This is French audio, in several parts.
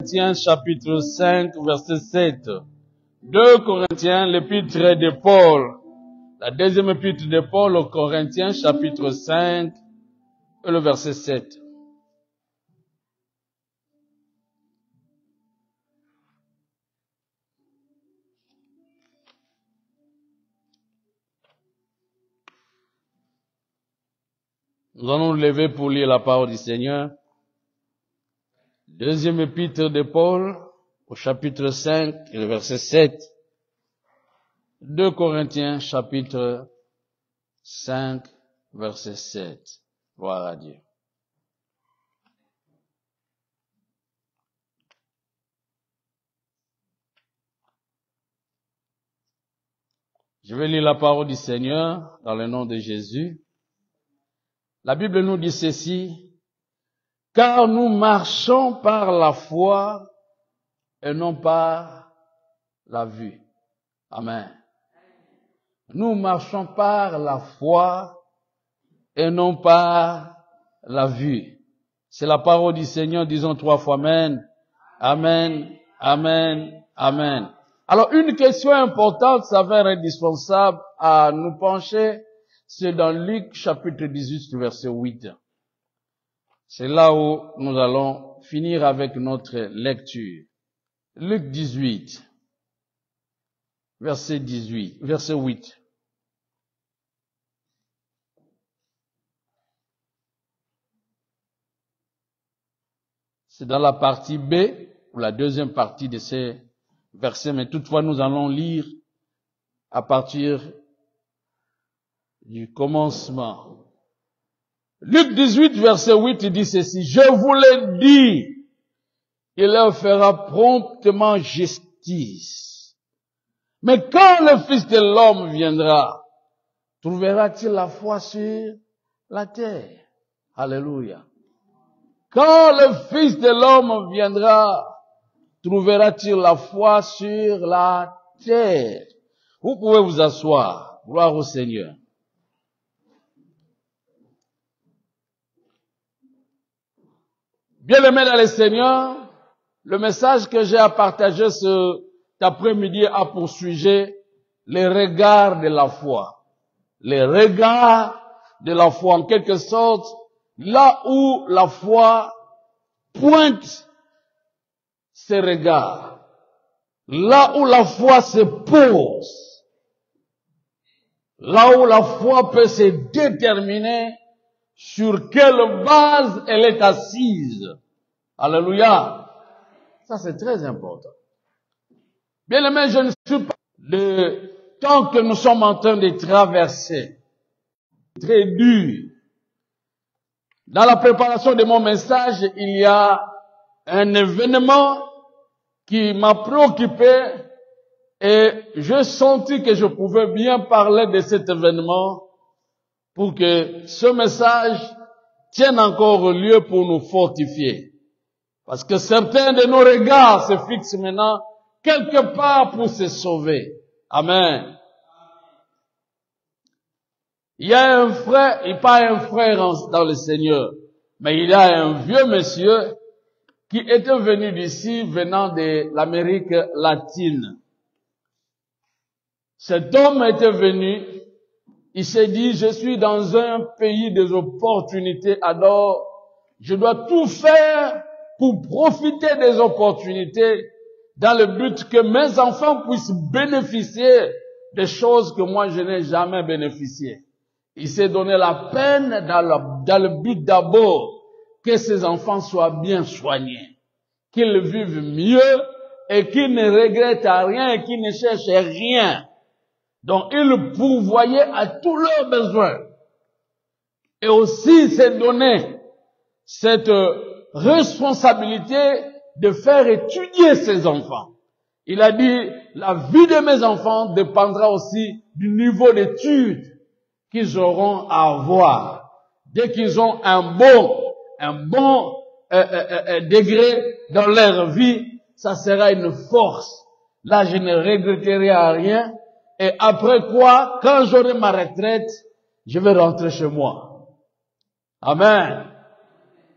Corinthiens chapitre 5 verset 7. 2 Corinthiens, l'épître de Paul. La deuxième épître de Paul aux Corinthiens chapitre 5 et le verset 7. Nous allons nous lever pour lire la parole du Seigneur. Deuxième épître de Paul, au chapitre 5, et le verset 7. 2 Corinthiens, chapitre 5, verset 7. Gloire à Dieu. Je vais lire la parole du Seigneur dans le nom de Jésus. La Bible nous dit ceci: car nous marchons par la foi et non par la vue. Amen. Nous marchons par la foi et non par la vue. C'est la parole du Seigneur, disons 3 fois Amen. Amen, Amen, Amen. Alors une question importante s'avère indispensable à nous pencher, c'est dans Luc chapitre 18 verset 8. C'est là où nous allons finir avec notre lecture. Luc 18, verset 8. C'est dans la partie B, ou la deuxième partie de ces versets, mais toutefois nous allons lire à partir du commencement. Luc 18, verset 8, il dit ceci: je vous l'ai dit, il leur fera promptement justice. Mais quand le Fils de l'homme viendra, trouvera-t-il la foi sur la terre? Alléluia. Quand le Fils de l'homme viendra, trouvera-t-il la foi sur la terre? Vous pouvez vous asseoir. Gloire au Seigneur. Bien-aimés dans le Seigneur, le message que j'ai à partager cet après-midi a pour sujet les regards de la foi. Les regards de la foi, en quelque sorte, là où la foi pointe ses regards, là où la foi se pose, là où la foi peut se déterminer sur quelle base elle est assise. Alléluia. Ça, c'est très important. Bien aimé, je ne suis pas le temps que nous sommes en train de traverser. Très dur. Dans la préparation de mon message, il y a un événement qui m'a préoccupé et je sentis que je pouvais bien parler de cet événement pour que ce message tienne encore lieu pour nous fortifier. Parce que certains de nos regards se fixent maintenant quelque part pour se sauver. Amen. Il y a un frère, et pas un frère dans le Seigneur, mais il y a un vieux monsieur qui était venu d'ici, venant de l'Amérique latine. Cet homme était venu, il s'est dit, je suis dans un pays des opportunités, alors je dois tout faire pour profiter des opportunités dans le but que mes enfants puissent bénéficier des choses que moi je n'ai jamais bénéficiées. Il s'est donné la peine dans le but d'abord que ses enfants soient bien soignés, qu'ils vivent mieux et qu'ils ne regrettent rien et qu'ils ne cherchent rien. Donc il pourvoyait à tous leurs besoins. Et aussi s'est donné cette responsabilité de faire étudier ses enfants. Il a dit, la vie de mes enfants dépendra aussi du niveau d'études qu'ils auront à avoir. Dès qu'ils ont un bon degré dans leur vie, ça sera une force. Là, je ne regretterai à rien. Et après quoi, quand j'aurai ma retraite, je vais rentrer chez moi. Amen.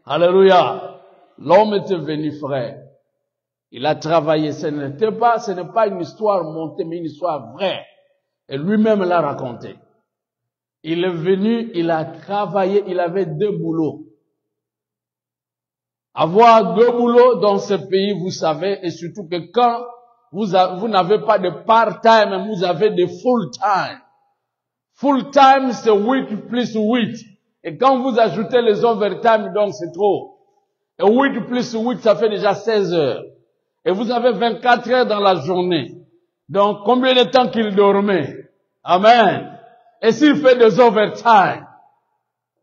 Alléluia. L'homme était venu, frère. Il a travaillé. Ce n'est pas une histoire montée, mais une histoire vraie. Et lui-même l'a raconté. Il est venu, il a travaillé, il avait 2 boulots. Avoir 2 boulots dans ce pays, vous savez, et surtout que quand vous n'avez pas de part-time, vous avez de full-time. Full-time, c'est 8 plus 8. Et quand vous ajoutez les overtime, donc c'est trop. Et 8 plus 8, ça fait déjà 16 heures. Et vous avez 24 heures dans la journée. Donc, combien de temps qu'il dormait? Amen. Et s'il fait des overtime,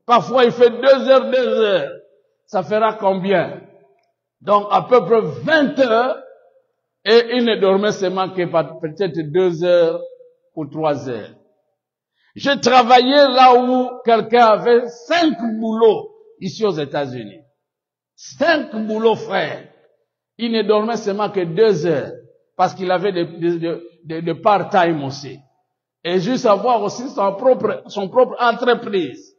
parfois il fait 2 heures, ça fera combien? Donc, à peu près 20 heures, et il ne dormait seulement que peut-être 2 heures ou 3 heures. J'ai travaillé là où quelqu'un avait 5 boulots ici aux États-Unis. 5 boulots, frère. Il ne dormait seulement que 2 heures parce qu'il avait de part-time aussi. Et juste avoir aussi son propre entreprise.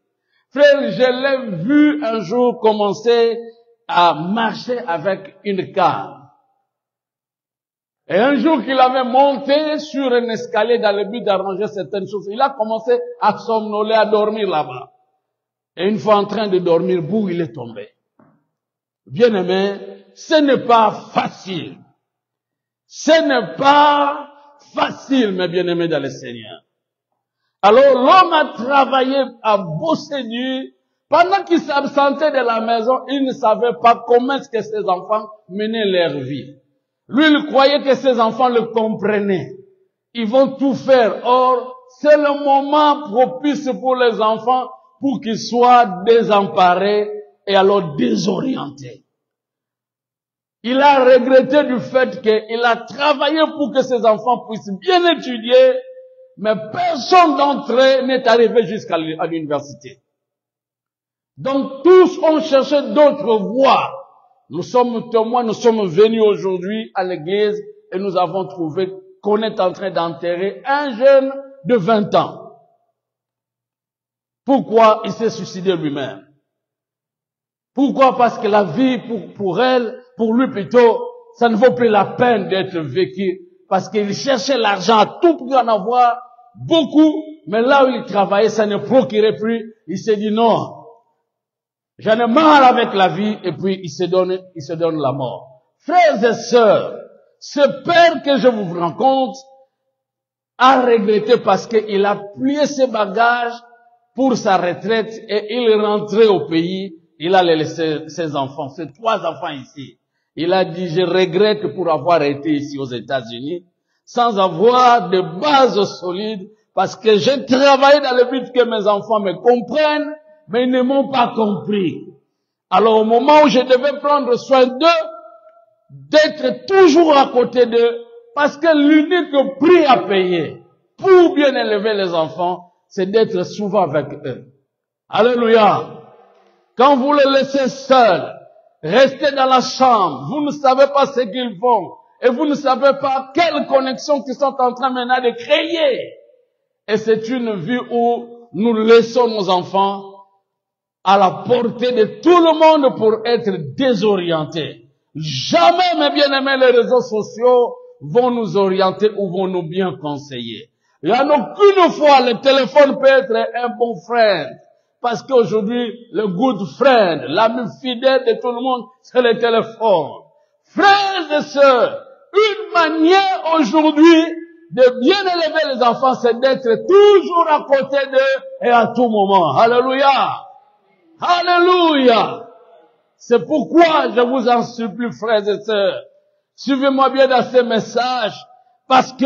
Frère, je l'ai vu un jour commencer à marcher avec une canne. Et un jour qu'il avait monté sur un escalier dans le but d'arranger certaines choses, il a commencé à somnoler, à dormir là-bas. Et une fois en train de dormir, boum, il est tombé. Bien-aimé, ce n'est pas facile. Ce n'est pas facile, mes bien-aimés dans le Seigneur. Alors l'homme a travaillé, a bossé dur. Pendant qu'il s'absentait de la maison, il ne savait pas comment est-ce que ses enfants menaient leur vie. Lui, il croyait que ses enfants le comprenaient. Ils vont tout faire. Or, c'est le moment propice pour les enfants pour qu'ils soient désemparés et alors désorientés. Il a regretté du fait qu'il a travaillé pour que ses enfants puissent bien étudier, mais personne d'entre eux n'est arrivé jusqu'à l'université. Donc tous ont cherché d'autres voies. Nous sommes témoins, nous sommes venus aujourd'hui à l'église et nous avons trouvé qu'on est en train d'enterrer un jeune de 20 ans. Pourquoi il s'est suicidé lui-même? Pourquoi? Parce que la vie pour elle, pour lui plutôt, ça ne vaut plus la peine d'être vécu. Parce qu'il cherchait l'argent à tout pour en avoir beaucoup, mais là où il travaillait, ça ne procurait plus. Il s'est dit non. J'en ai marre avec la vie, et puis il se donne la mort. Frères et sœurs, ce père que je vous raconte a regretté parce qu'il a plié ses bagages pour sa retraite et il est rentré au pays. Il a laissé ses enfants, ses 3 enfants ici. Il a dit, je regrette pour avoir été ici aux États-Unis sans avoir de bases solides parce que j'ai travaillé dans le but que mes enfants me comprennent, mais ils ne m'ont pas compris. Alors au moment où je devais prendre soin d'eux, d'être toujours à côté d'eux, parce que l'unique prix à payer pour bien élever les enfants, c'est d'être souvent avec eux. Alléluia. Quand vous les laissez seuls, restez dans la chambre, vous ne savez pas ce qu'ils font, et vous ne savez pas quelles connexions qu'ils sont en train maintenant de créer. Et c'est une vie où nous laissons nos enfants à la portée de tout le monde pour être désorientés. Jamais, mes bien-aimés, les réseaux sociaux vont nous orienter ou vont nous bien conseiller. Il n'y en a aucune fois, le téléphone peut être un bon frère. Parce qu'aujourd'hui, le good friend, l'ami fidèle de tout le monde, c'est le téléphone. Frères et sœurs, une manière aujourd'hui de bien élever les enfants, c'est d'être toujours à côté d'eux et à tout moment. Alléluia. Alléluia. C'est pourquoi je vous en supplie, frères et sœurs, suivez-moi bien dans ces messages, parce que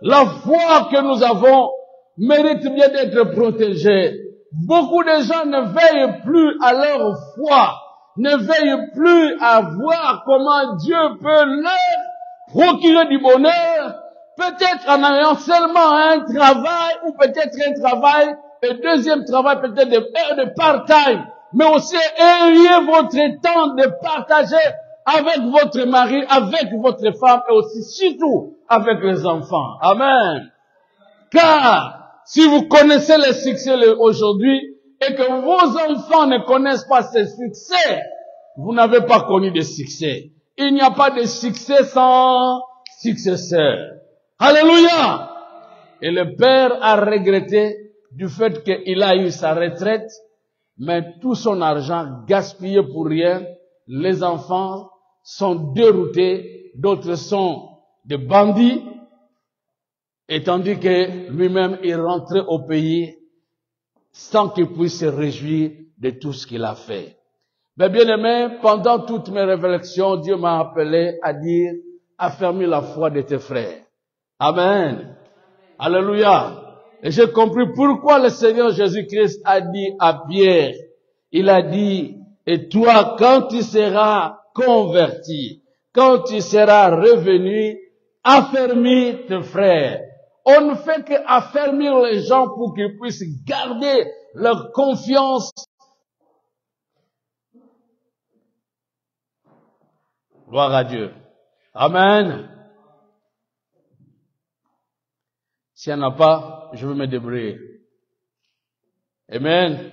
la foi que nous avons mérite bien d'être protégée. Beaucoup de gens ne veillent plus à leur foi, ne veillent plus à voir comment Dieu peut leur procurer du bonheur, peut-être en ayant seulement un travail, ou peut-être un travail, et deuxième travail peut-être de part-time, mais aussi ayez votre temps de partager avec votre mari, avec votre femme, et aussi surtout avec les enfants. Amen. Car si vous connaissez les succès aujourd'hui et que vos enfants ne connaissent pas ces succès, vous n'avez pas connu de succès. Il n'y a pas de succès sans successeur. Alléluia! Et le père a regretté du fait qu'il a eu sa retraite, mais tout son argent gaspillé pour rien. Les enfants sont déroutés, d'autres sont des bandits, et tandis que lui-même il rentrait au pays sans qu'il puisse se réjouir de tout ce qu'il a fait. Mais bien aimé, pendant toutes mes réflexions, Dieu m'a appelé à dire, affermis la foi de tes frères. Amen. Alléluia. Et j'ai compris pourquoi le Seigneur Jésus-Christ a dit à Pierre, il a dit, et toi, quand tu seras converti, quand tu seras revenu, affermis tes frères. On ne fait qu'affermir les gens pour qu'ils puissent garder leur confiance. Gloire à Dieu. Amen. S'il n'y en a pas, je vais me débrouiller. Amen.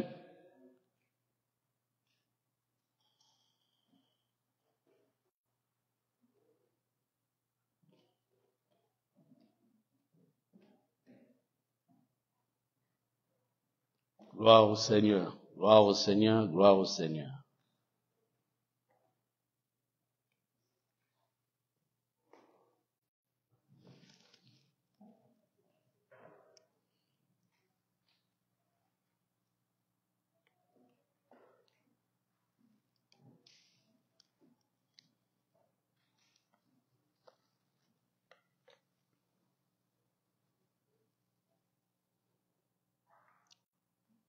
Gloire au Seigneur. Gloire au Seigneur. Gloire au Seigneur.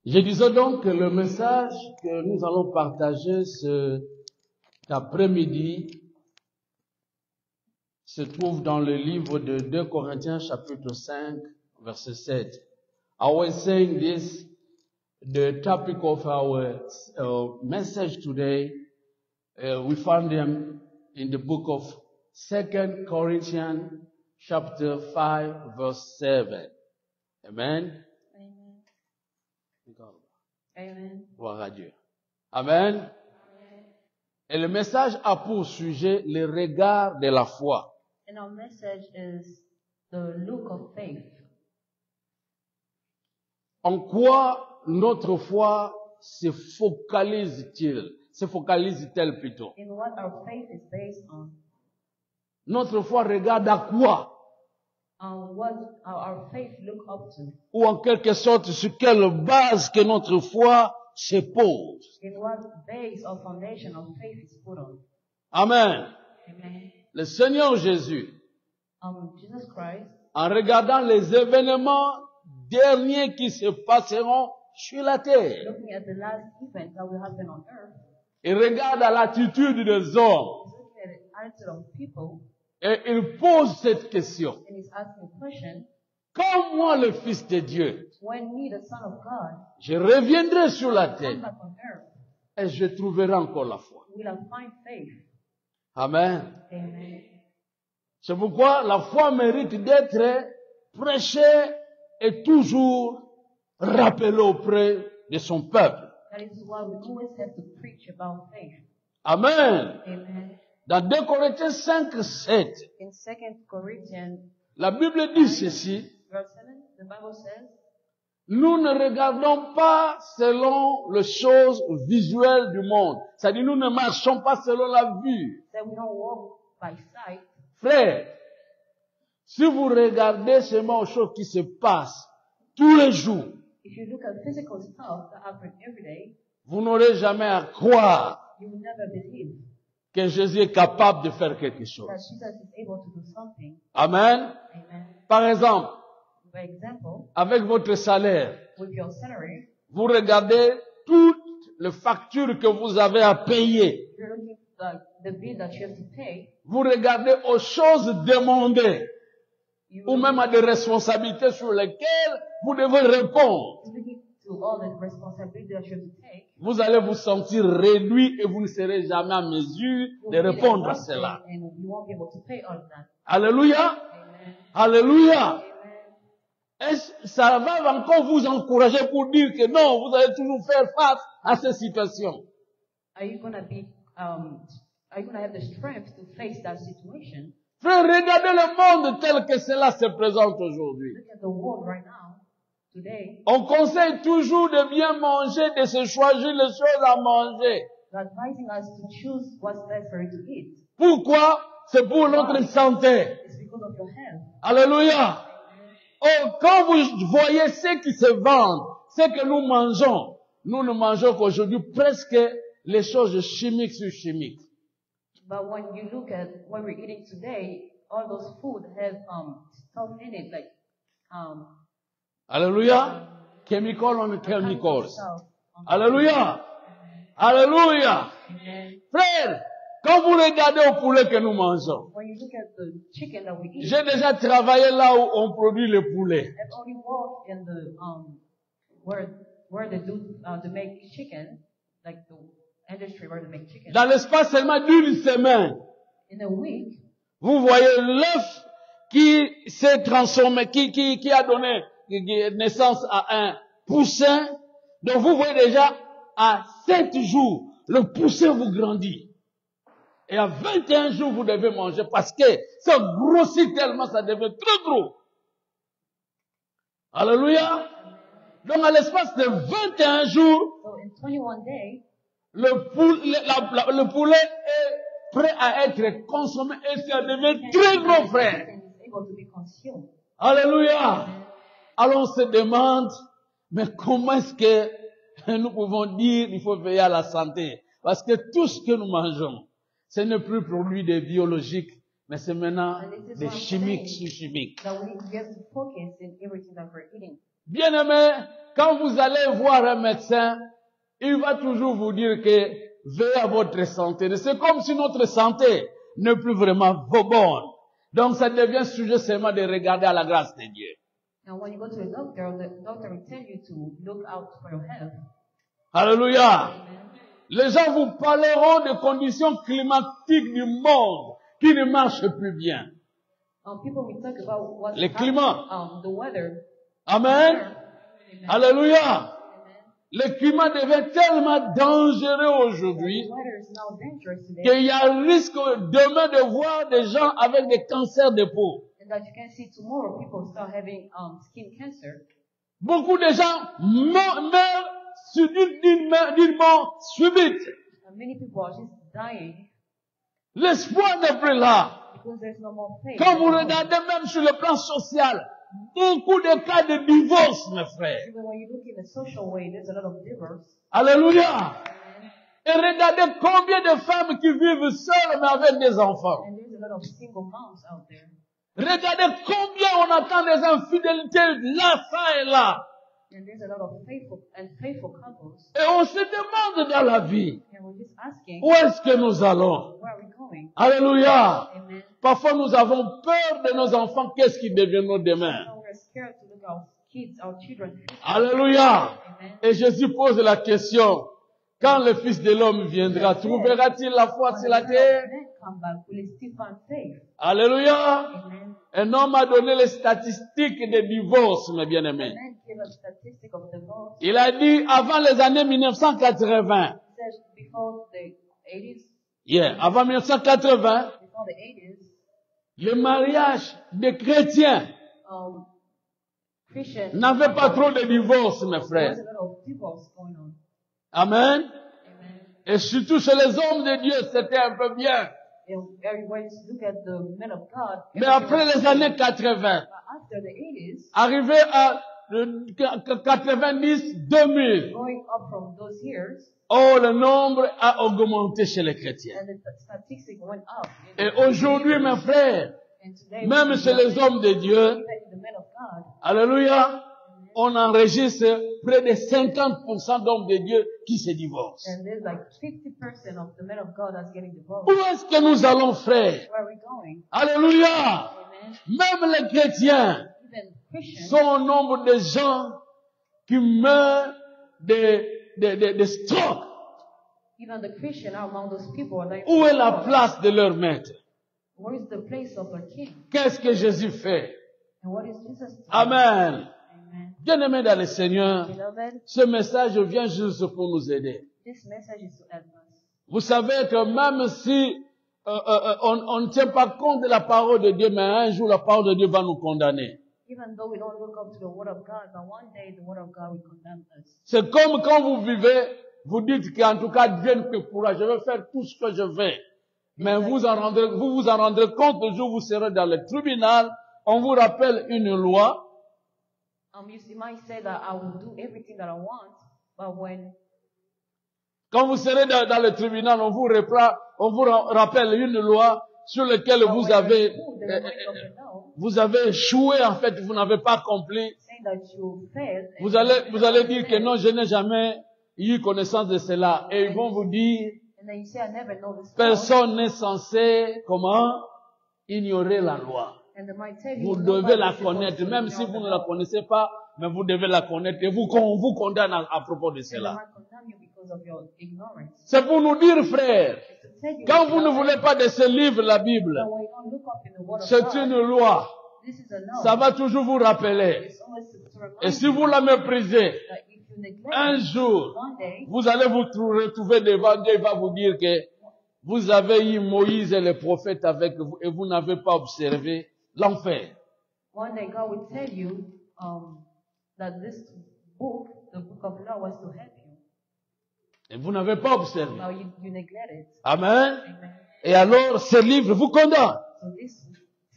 Je disais donc que le message que nous allons partager cet après-midi se trouve dans le livre de 2 Corinthiens chapitre 5 verset 7. I was saying this, the topic of our message today, we found them in the book of 2 Corinthians chapter 5 verse 7. Amen. Amen. Gloire à Dieu. Amen. Et le message a pour sujet le regard de la foi. And our message is the look of faith. En quoi notre foi se focalise-t-elle plutôt? In what our faith is based on. Notre foi regarde à quoi? What our faith look up to. Ou en quelque sorte, sur quelle base que notre foi se pose? In what base or foundation of faith is put on. Amen. Amen. Le Seigneur Jésus, Jesus Christ, en regardant les événements derniers qui se passeront sur la terre, looking at the last event that will happen on earth, il regarde à l'attitude des hommes he's looking at the attitude of people, et il pose cette question. and he's asking a question. Quand moi, le Fils de Dieu, When me, the Son of God, je reviendrai sur la come terre back on earth, et je trouverai encore la foi. will I find faith? Amen. Amen. C'est pourquoi la foi mérite d'être prêchée et toujours rappelée auprès de son peuple. That is why we always have to preach about faith. Amen. Amen. Dans 2 Corinthiens 5, 7, In 2 Corinthians la Bible dit ceci: verse 7, the Bible says, nous ne regardons pas selon les choses visuelles du monde. C'est-à-dire, nous ne marchons pas selon la vue. that we don't walk by sight. Frère, si vous regardez seulement aux choses qui se passent tous les jours, If you look at physical stuff that happen every day, vous n'aurez jamais à croire you will never believe que Jésus est capable de faire quelque chose. that Jesus is able to do something. Amen. Amen. Par exemple, For example, avec votre salaire, with your salary, vous regardez toutes les factures que vous avez à payer. you're looking at the bill that you have to pay. Vous regardez aux choses demandées You ou même à des responsabilités sur lesquelles vous devez répondre. looking to all the responsibility that you have to take. Vous allez vous sentir réduit et vous ne serez jamais en mesure de You'll feel répondre à exhausted cela. and you won't be able to pay all of that. Alléluia. Amen. Alléluia. Amen. Est-ce que ça va encore vous encourager pour dire que non, vous allez toujours faire face à ces situations? Are you going to be are you going to have the strength to face that situation? Frère, regardez le monde tel que cela se présente aujourd'hui. Look at the world right now, today. On conseille toujours de bien manger, de se choisir les choses à manger. They're advising us to choose what's best for you to eat. Pourquoi? C'est pour notre santé. It's because of your health. Alléluia. Oh, quand vous voyez ce qui se vendent, ce que nous mangeons, nous ne mangeons qu'aujourd'hui presque les choses chimiques sur chimiques. But when you look at what we're eating today, all those food have stuff in it like Alléluia. Chemical on chemicals. stuff. Alléluia. Alléluia. Amen. Frère, quand vous regardez au poulet que nous mangeons, When you look at the chicken that we eat, j'ai déjà travaillé là où on produit le poulet. I've only worked in the where they do to make chicken, like the industry where they make chicken. Dans l'espace seulement d'une semaine, In a week, vous voyez l'œuf qui s'est transformé, qui a donné naissance à un poussin. Donc vous voyez déjà, à 7 jours, le poussin vous grandit. Et à 21 jours, vous devez manger parce que ça grossit tellement, ça devient très gros. Alléluia. Donc à l'espace de 21 jours, so in 21 days, le poulet est prêt à être consommé et ça devient très gros, frère. chicken is able to be consumed. Alléluia. Alors on se demande, mais comment est-ce que nous pouvons dire il faut veiller à la santé? Parce que tout ce que nous mangeons, ce n'est plus produit des biologiques, mais c'est maintenant des chimiques sur chimiques. That we need to get to focus in everything that we're eating. Bien aimé, quand vous allez voir un médecin, il va toujours vous dire que veillez à votre santé. C'est comme si notre santé n'est plus vraiment bonne. Donc ça devient sujet seulement de regarder à la grâce de Dieu. And when you go to the doctor will tell you to look out for your health. Alléluia. Amen. Les gens vous parleront des conditions climatiques du monde qui ne marchent plus bien. People will talk about what's Le climat. the weather. Amen. Amen. Alléluia. Amen. Le climat devient tellement dangereux The aujourd'hui weather is now dangerous today, qu'il y a un risque demain de voir des gens avec des cancers de peau. and that you can see tomorrow people start having skin cancer. Beaucoup de gens meurent d'une mort subite. And many people are just dying L'espoir n'est plus là. because there's no more faith. Quand vous regardez même sur le plan social, beaucoup de cas de divorce, mes frères. Even when you look in a social way, there's a lot of divorce. Alléluia. Amen. Et regardez combien de femmes qui vivent seules mais avec des enfants. And there's a lot of single moms out there. Regardez combien on attend des infidélités là, ça et là. And there's a lot of faithful couples. Et on se demande dans la vie, And we're just asking, où est-ce que nous allons? where are we going? Alléluia. Amen. Parfois nous avons peur de nos enfants, qu'est-ce qu'ils deviendront demain? So we're scared to look at our kids, our children. Alléluia. Amen. Et Jésus pose la question, quand le Fils de l'homme viendra, trouvera-t-il la foi sur la terre? Men come back, will they still find faith? Alléluia. Amen. Un homme a donné les statistiques des divorces, mes bien-aimés. Men give a statistic of divorce. Il a dit, avant les années 1980, It says before the 80s, avant 1980, before the 80s, le mariage des chrétiens Christians, n'avait pas trop de divorces, mes there frères. was a lot of divorce going on. Amen. Amen. Et surtout chez les hommes de Dieu, c'était un peu bien. And everybody look at the men of God. Mais après les années 80, After the 80s, arrivé à 90, 2000, going up from those years, oh, le nombre a augmenté chez les chrétiens. and the statistics went up. Et aujourd'hui, mes frères, And today, même chez les hommes de Dieu, even the men of God, alléluia, on enregistre près de 50% d'hommes de Dieu qui se divorcent. and there's like 50% of the men of God that's getting divorced. Où est-ce que nous allons, frères? Where are we going? Alléluia. Amen. Même les chrétiens Even Christians, sont au nombre de gens qui meurent de stroke. even the Christian are among those people. Are like, Où est la place de leur maître? where is the place of our King? Qu'est-ce que Jésus fait? And what is Jesus doing? Amen. Amen. Bien-aimés dans le Seigneur, Beloved, ce message vient juste pour nous aider. this message is to help us. Vous savez que même si on ne tient pas compte de la parole de Dieu, mais un jour la parole de Dieu va nous condamner. Even though we don't look up to the Word of God, but one day the Word of God will condemn us. C'est comme quand vous vivez, vous dites qu'en tout cas Dieu ne pourra, je vais faire tout ce que je veux. Mais vous vous en rendrez compte le jour où vous serez dans le tribunal, on vous rappelle une loi. You might say that I will do everything that I want, but quand vous serez dans le tribunal, on vous rappelle une loi sur laquelle vous avez échoué, en fait, vous n'avez pas accompli. Vous allez dire que non, je n'ai jamais eu connaissance de cela. Et ils vont vous dire, personne n'est censé, ignorer la loi. Vous devez la connaître, même si vous ne la connaissez pas, mais vous devez la connaître. Et on vous condamne à propos de cela. C'est pour nous dire, frères, quand vous ne voulez pas de ce livre, la Bible, c'est une loi. Ça va toujours vous rappeler. Et si vous la méprisez, un jour, vous allez vous retrouver devant Dieu, il va vous dire que vous avez eu Moïse et les prophètes avec vous et vous n'avez pas observé l'enfer. One day God will tell you that this book, the book of law, was to help you. Et vous n'avez pas observé. Now you neglect it. Amen. Et alors, ce livre vous condamne. So this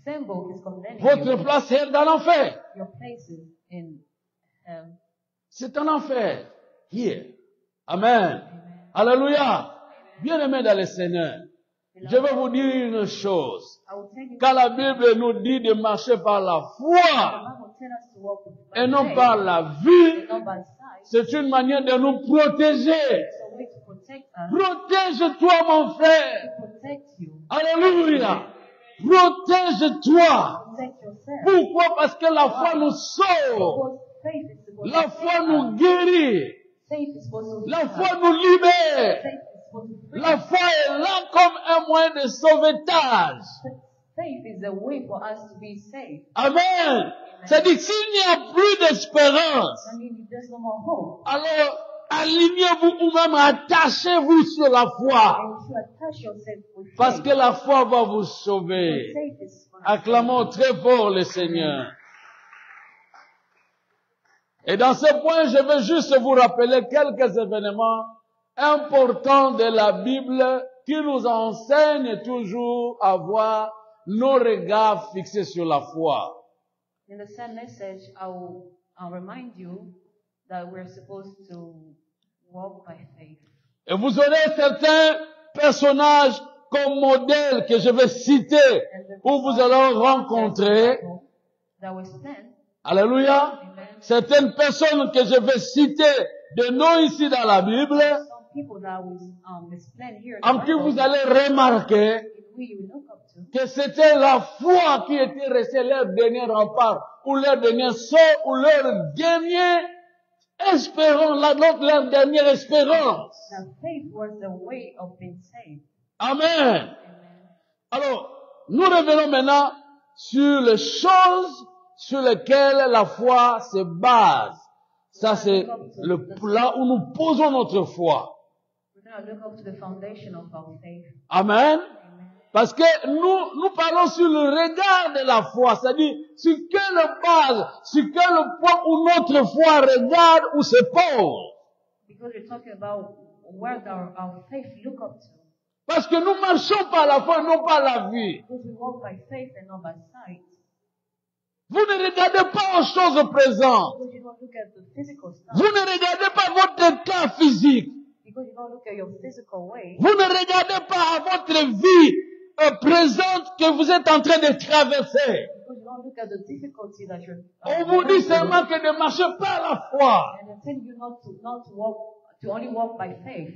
same book is condemning Votre you. place est dans l'enfer. Your place is in hell. C'est un enfer. Here. Amen. Alléluia. Bien-aimés dans le Seigneur, je vais vous dire une chose. Quand la Bible nous dit de marcher par la foi et non par la vue, c'est une manière de nous protéger. Protège-toi, mon frère. Alléluia. Protège-toi. Pourquoi? Parce que la foi nous sauve. La foi nous guérit. La foi nous libère. La foi est là comme un moyen de sauvetage. Amen. C'est-à-dire s'il n'y a plus d'espérance, alors alignez-vous ou même attachez-vous sur la foi. Parce que la foi va vous sauver. Acclamons très fort le Seigneur. Et dans ce point, je veux juste vous rappeler quelques événements importants de la Bible qui nous enseignent toujours à avoir nos regards fixés sur la foi. In the same message, I'll remind you that we're supposed to walk by faith. Et vous aurez certains personnages comme modèles que je vais citer où vous allez rencontrer. Alléluia. Certaines personnes que je vais citer de nom ici dans la Bible, en qui vous allez remarquer que c'était la foi qui était restée leur dernier rempart, ou leur dernier sort, ou leur dernier espérance, leur dernière espérance. Amen. Alors, nous revenons maintenant sur les choses sur lesquelles la foi se base. Ça, c'est là où nous posons notre foi. Amen. Parce que nous parlons sur le regard de la foi, c'est-à-dire sur quelle base, sur quel point où notre foi regarde ou se pose. Parce que nous marchons par la foi et non par la vue. Vous ne regardez pas aux choses présentes. Vous ne regardez pas votre cas physique. Vous ne regardez pas à votre vie présente que vous êtes en train de traverser. On vous dit seulement que de marcher par la foi.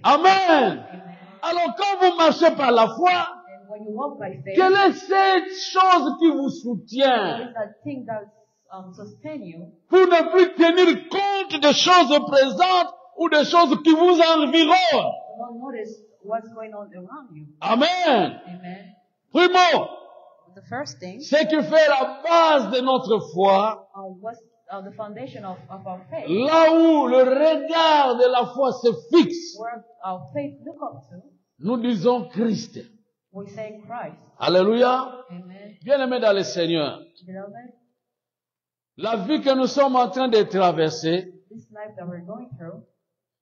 Amen. Alors quand vous marchez par la foi, quelle est cette chose qui vous soutient pour ne plus tenir compte des choses présentes ou des choses qui vous environnent? Amen. Primo, ce qui fait la base de notre foi, là où le regard de la foi se fixe, nous disons Christ. we say Christ. Alléluia. Amen. Bien-aimés dans le Seigneur, Beloved, la vie que nous sommes en train de traverser this life that we're going through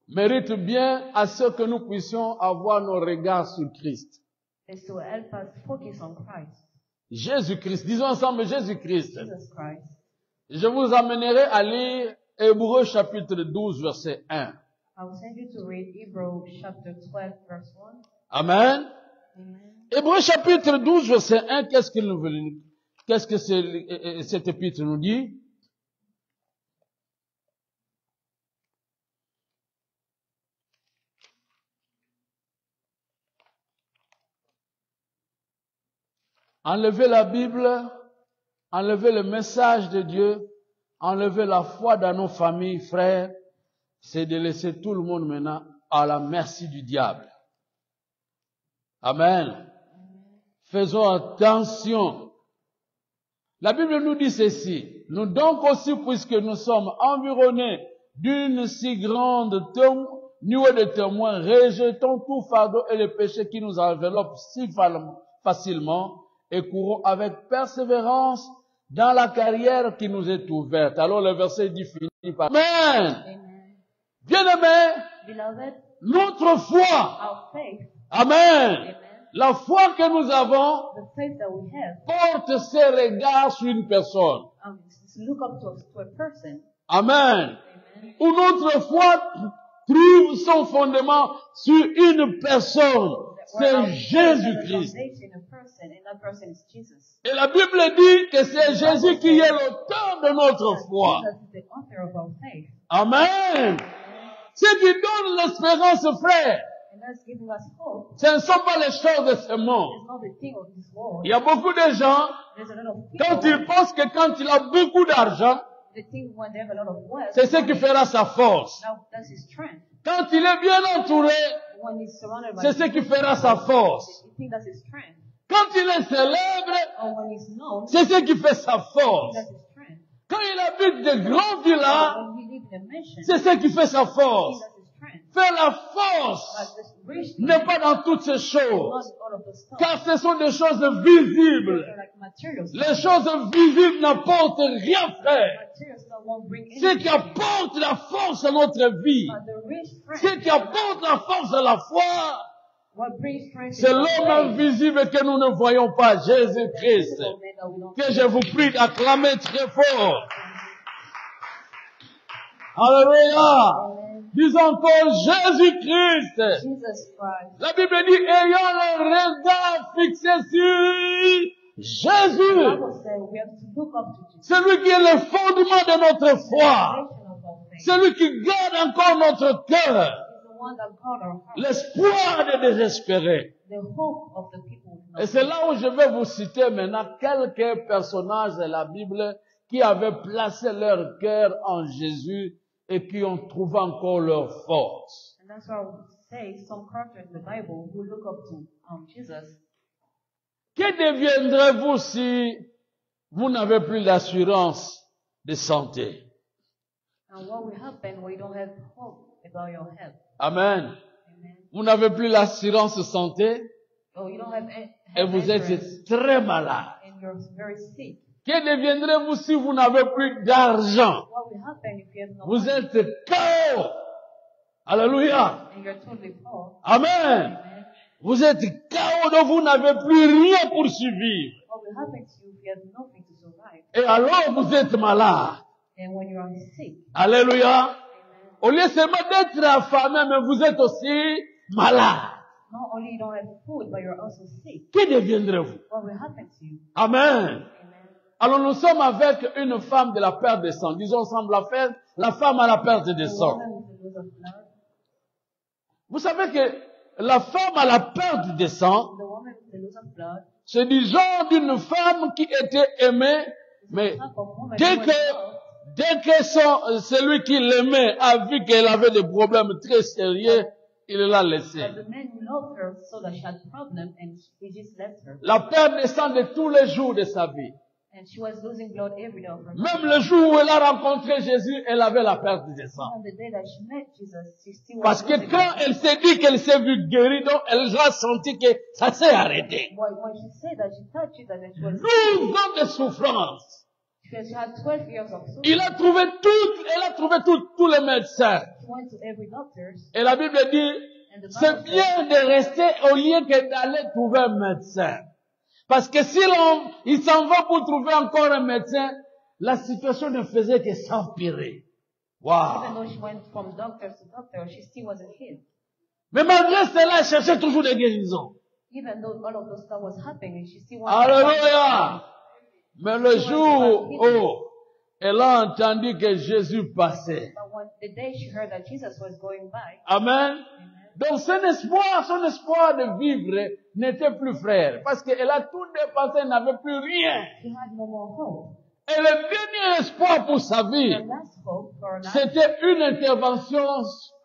mérite bien à ce que nous puissions avoir nos regards sur Christ. is to help us focus on Christ. Jésus-Christ. Disons ensemble Jésus-Christ. Jesus Christ. Je vous amènerai à lire Hébreux chapitre 12 verset 1. I will send you to read Hebrews chapter 12 verse 1. Amen. Amen. Hébreux chapitre 12 verset 1, qu'est-ce qu'il nous veut dire? Qu'est-ce que cet épître nous dit? Enlevez la Bible, enlevez le message de Dieu, enlevez la foi dans nos familles, frères, c'est de laisser tout le monde maintenant à la merci du diable. Amen. Faisons attention. La Bible nous dit ceci. Nous donc aussi, puisque nous sommes environnés d'une si grande nuée de témoins, rejetons tout fardeau et le péché qui nous enveloppe si facilement et courons avec persévérance dans la carrière qui nous est ouverte. Alors le verset dit fini par Amen. Amen. Bien-aimés, Beloved, notre foi. our faith, Amen. amen, La foi que nous avons the faith that we have, porte ses regards sur une personne. is to look up to a person. Amen. Amen. Où notre foi trouve son fondement sur une personne. Where our C'est faith has a Jésus-Christ. foundation in a person, and that person is Jesus. Et la Bible dit que c'est Jésus qui est l'auteur de notre foi. Jesus is the author of our faith. Amen. Ce qui donne l'espérance, frère, And that's giving us hope. ce ne sont pas les choses de ce monde. It's not the thing of this world. Il y a beaucoup de gens, There's a lot of quand people ils pensent que quand il a beaucoup d'argent, that think when they have a lot of wealth, c'est ce qui fera sa force. that's his strength. Quand il est bien entouré, When he's surrounded by c'est ce qui fera sa force. you think that's his strength. Quand il est célèbre, Or when he's known, c'est ce qui fait sa force. that's his strength. Quand il habite de grands villas, When we live in a mansion, c'est ce qui fait sa force. that's his strength. Faire la force But this rich n'est pas dans toutes ces not choses, all of the stuff. car ce sont des choses visibles. They're like materials. Les choses visibles n'apportent rien, frère. Materials that won't bring Ce anything. qui apporte la force à notre vie, But the rich ce strength, qui apporte la force à la foi, what brings strength is c'est the l'homme faith. invisible que nous ne voyons pas, Jésus-Christ. Physical man that we don't Que je vous prie d'acclamer très fort. Alléluia. Amen. Disons encore Jésus-Christ. Jesus Christ. La Bible dit, ayant le regard fixé sur The Jésus, Bible says we have to look up to Jesus. celui qui est le fondement de notre foi, Foundation of our faith. celui qui garde encore notre cœur, He's the one that called our heart. l'espoir des désespérés. The hope of the people with no Et c'est là où je vais vous citer maintenant quelques personnages de la Bible qui avaient placé leur cœur en Jésus et qui ont trouvé encore leur force. And that's why we say some characters in the Bible who look up to Jesus. Que deviendrez-vous si vous n'avez plus l'assurance de santé? And what will happen when you don't have hope about your health? Amen. Amen. Vous n'avez plus l'assurance de santé So you don't have et health vous insurance êtes très malade. and you're very sick. Que deviendrez-vous si vous n'avez plus d'argent? What will happen if you have no Vous money êtes KO. Alléluia. and you're totally poor? Amen. Amen. Vous êtes KO, donc vous n'avez plus rien pour survivre. What will happen to you if you have nothing to survive? Et alors vous êtes malade. And when you are sick, Alléluia. amen, Au lieu seulement d'être affamé, mais vous êtes aussi malade. not only you don't have food, but you're also sick. Que deviendrez-vous? What will happen to you? Amen. Amen. Alors nous sommes avec une femme de la perte de sang. Disons ensemble la femme à la perte de The sang. woman with the loss of blood, Vous savez que la femme à la perte de sang, the woman with the loss of blood, c'est du genre d'une femme qui était aimée, mais type of woman dès who was loved, que celui qui l'aimait a vu qu'elle avait des problèmes très sérieux, il l'a laissée. but the man who loved her saw that she had a problem and he just left her. La perte de sang de tous les jours de sa vie. And she was losing blood every day of her life. Même le jour où elle a rencontré Jésus, elle avait la perte du sang. On the day that she met Jesus, she still was Parce que losing quand blood. elle s'est dit qu'elle s'est vue guérie, donc elle a senti que ça s'est arrêté. When she said that she touched Jesus and she was 12 ans de souffrance. she had 12 years of suffering. Elle a trouvé tous les médecins. She went to every doctor. Et la Bible dit, And the c'est Bible bien de rester au lieu que d'aller trouver un médecin. Parce que si il s'en va pour trouver encore un médecin, la situation ne faisait que s'empirer. Even Wow. though she went from doctor to doctor, she still wasn't healed. Mais malgré cela, elle cherchait toujours des guérisons. Even though all of those stuff was happening, she still wanted Alléluia. Mais le jour où elle a entendu que Jésus passait. But when the day she heard that Jesus was going by, Amen. Donc son espoir de vivre n'était plus frère. Parce qu'elle a tout dépensé, elle n'avait plus rien. she had no more hope. Et le dernier espoir pour sa vie, Her last hope for her life c'était une intervention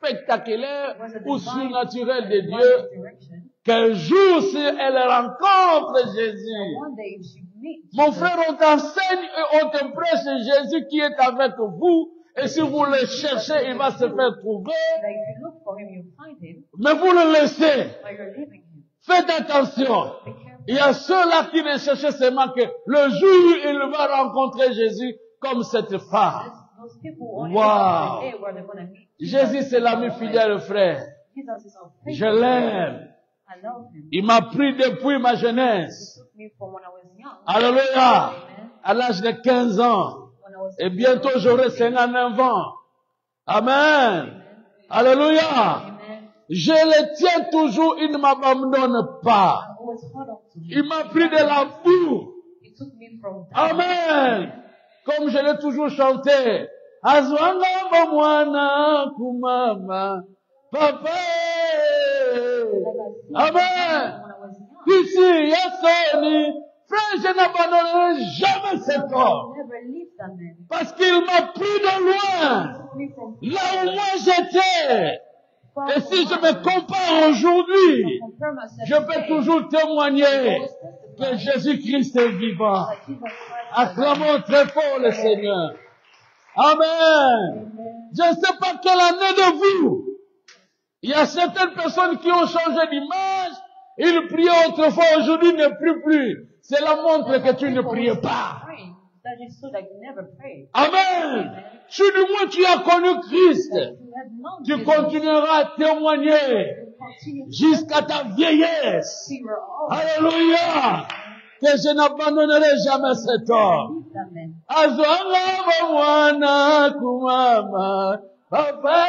spectaculaire was a ou surnaturelle de divine Dieu. direction. Qu'un jour, si elle rencontre Jésus, One day if she meets mon Jesus, frère, on t'enseigne et on te prêche Jésus qui est avec vous. Et si vous le cherchez, il va se faire trouver. that if you look for him, you find him, Mais vous le laissez. but you're leaving him. Faites attention. Be careful. Il y a ceux-là qui ne cherchaient seulement que le jour où il va rencontrer Jésus comme cette femme. Those people who only Wow. look for the day where they're going to meet Jésus, c'est l'ami fidèle frère. Jesus is our Je faithful l'aime. I love him. Il m'a pris depuis ma jeunesse. He took me from when I was young. Alléluia. Amen. À l'âge de 15 ans. When I was Et bientôt j'aurai 59 ans. Amen. Alléluia. Amen. Je le tiens toujours, il ne m'abandonne pas. I always hold on to him. Il m'a pris de la boue. He took me from Amen. Comme je l'ai toujours chanté. Azwanga bomwana kumama. Papa. Amen. When I was young. Ici, Yassoni. Frère, je n'abandonnerai jamais cet I homme. never leave that man. Parce qu'il m'a pris de loin. He took me from Là où moi j'étais. far Et si je from me compare aujourd'hui, I compare myself je peux today. toujours témoigner I always que testify Jésus-Christ est vivant. that Jesus Christ is alive. Acclamons très fort le Seigneur. Amen. Je ne sais pas quelle année de vous. Il y a certaines personnes qui ont changé d'image. Ils priaient autrefois, aujourd'hui ils ne prient plus. Cela montre que tu ne priais pas. Praying, that is so that you never prayed. Amen. Si du moins tu as connu Christ, You have known tu Jesus. continueras à témoigner You continue to jusqu'à ta vieillesse. see your own. Alléluia. Que je n'abandonnerai jamais cet homme. Leave that man. Azwanga mwana kumama papa.